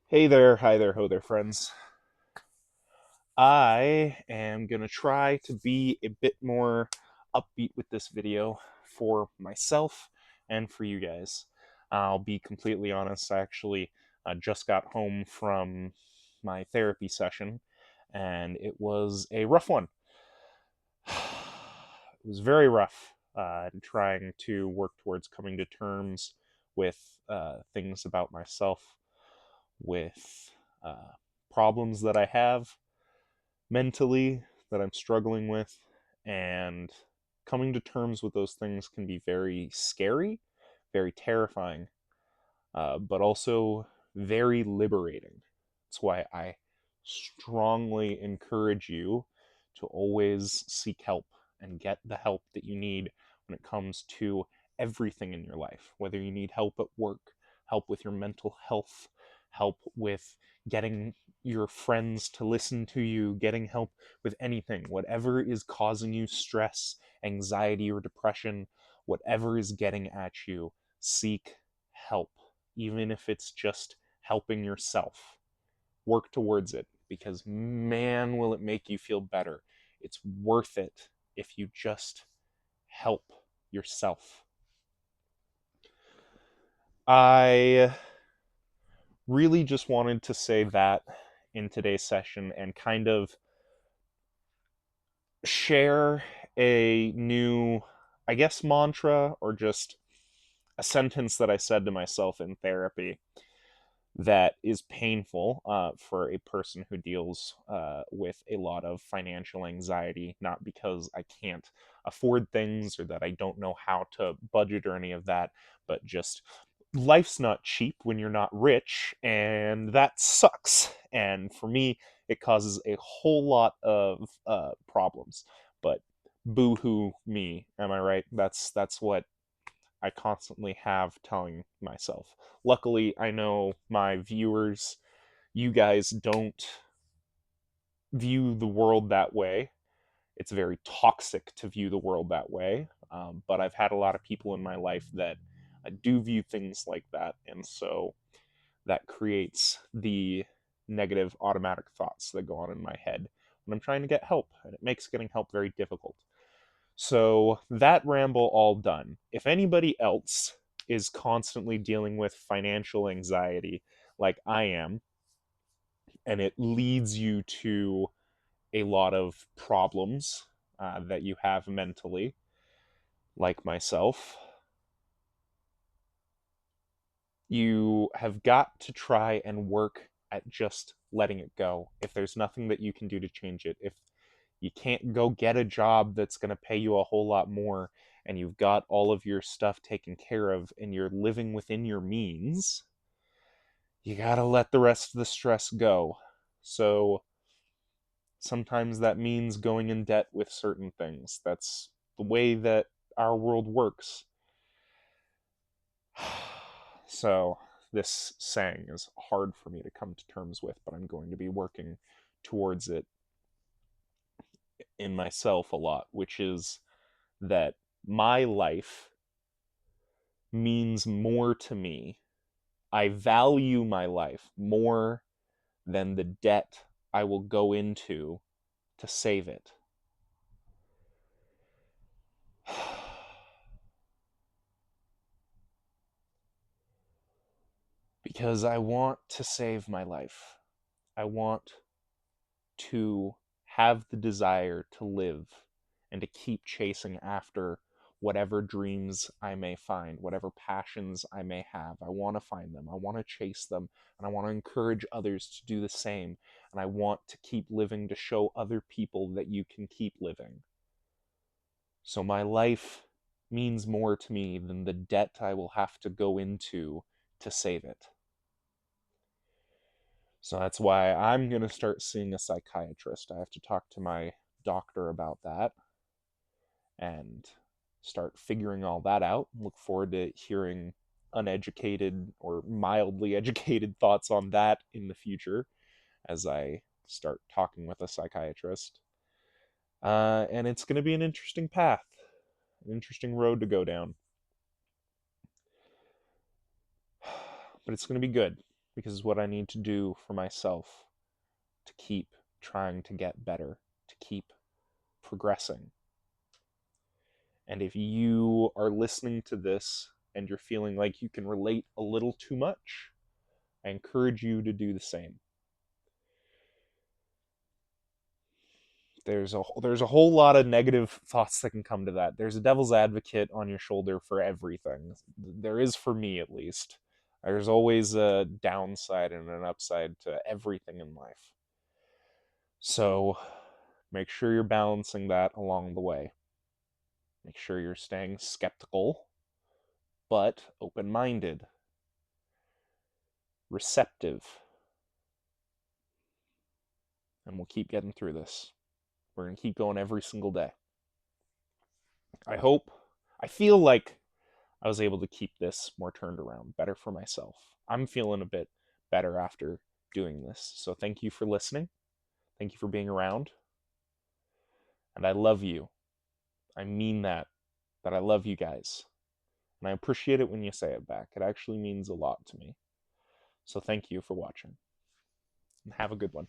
Hey there, hi there, ho there, friends. I am going to try to be a bit more upbeat with this video for myself and for you guys. I'll be completely honest, I actually just got home from my therapy session, and it was a rough one. It was very rough trying to work towards coming to terms with things about myself, with uh, problems that I have mentally that I'm struggling with, and coming to terms with those things can be very scary, very terrifying, but also very liberating. That's why I strongly encourage you to always seek help and get the help that you need when it comes to everything in your life. Whether you need help at work, help with your mental health, help with getting your friends to listen to you, getting help with anything, whatever is causing you stress, anxiety, or depression, whatever is getting at you, seek help, even if it's just helping yourself. Work towards it because, man, will it make you feel better. It's worth it if you just help yourself. I really just wanted to say that in today's session and kind of share a new, I guess, mantra or just a sentence that I said to myself in therapy that is painful for a person who deals with a lot of financial anxiety, not because I can't afford things or that I don't know how to budget or any of that, but just life's not cheap when you're not rich, and that sucks. And for me, it causes a whole lot of problems. But boo-hoo me, am I right? That's what I constantly have telling myself. Luckily, I know my viewers, you guys don't view the world that way. It's very toxic to view the world that way. But I've had a lot of people in my life that do view things like that. And so that creates the negative automatic thoughts that go on in my head when I'm trying to get help. And it makes getting help very difficult. So that ramble all done. If anybody else is constantly dealing with financial anxiety like I am, and it leads you to a lot of problems that you have mentally, like myself, you have got to try and work at just letting it go. If there's nothing that you can do to change it, if you can't go get a job that's going to pay you a whole lot more and you've got all of your stuff taken care of and you're living within your means, you got to let the rest of the stress go. So sometimes that means going in debt with certain things. That's the way that our world works. So this saying is hard for me to come to terms with, but I'm going to be working towards it in myself a lot, which is that my life means more to me. I value my life more than the debt I will go into to save it. Because I want to save my life. I want to have the desire to live and to keep chasing after whatever dreams I may find, whatever passions I may have. I want to find them. I want to chase them. And I want to encourage others to do the same. And I want to keep living to show other people that you can keep living. So my life means more to me than the debt I will have to go into to save it. So that's why I'm going to start seeing a psychiatrist. I have to talk to my doctor about that and start figuring all that out. Look forward to hearing uneducated or mildly educated thoughts on that in the future as I start talking with a psychiatrist. And it's going to be an interesting path, an interesting road to go down. But it's going to be good. because it's what I need to do for myself to keep trying to get better, to keep progressing. And if you are listening to this and you're feeling like you can relate a little too much, I encourage you to do the same. There's a whole lot of negative thoughts that can come to that. There's a devil's advocate on your shoulder for everything. There is for me, at least. There's always a downside and an upside to everything in life. So make sure you're balancing that along the way. Make sure you're staying skeptical, but open-minded, receptive, and we'll keep getting through this. We're going to keep going every single day. I feel like I was able to keep this more turned around, better for myself. I'm feeling a bit better after doing this. So thank you for listening. Thank you for being around. And I love you. I mean that I love you guys. And I appreciate it when you say it back. It actually means a lot to me. So thank you for watching. And have a good one.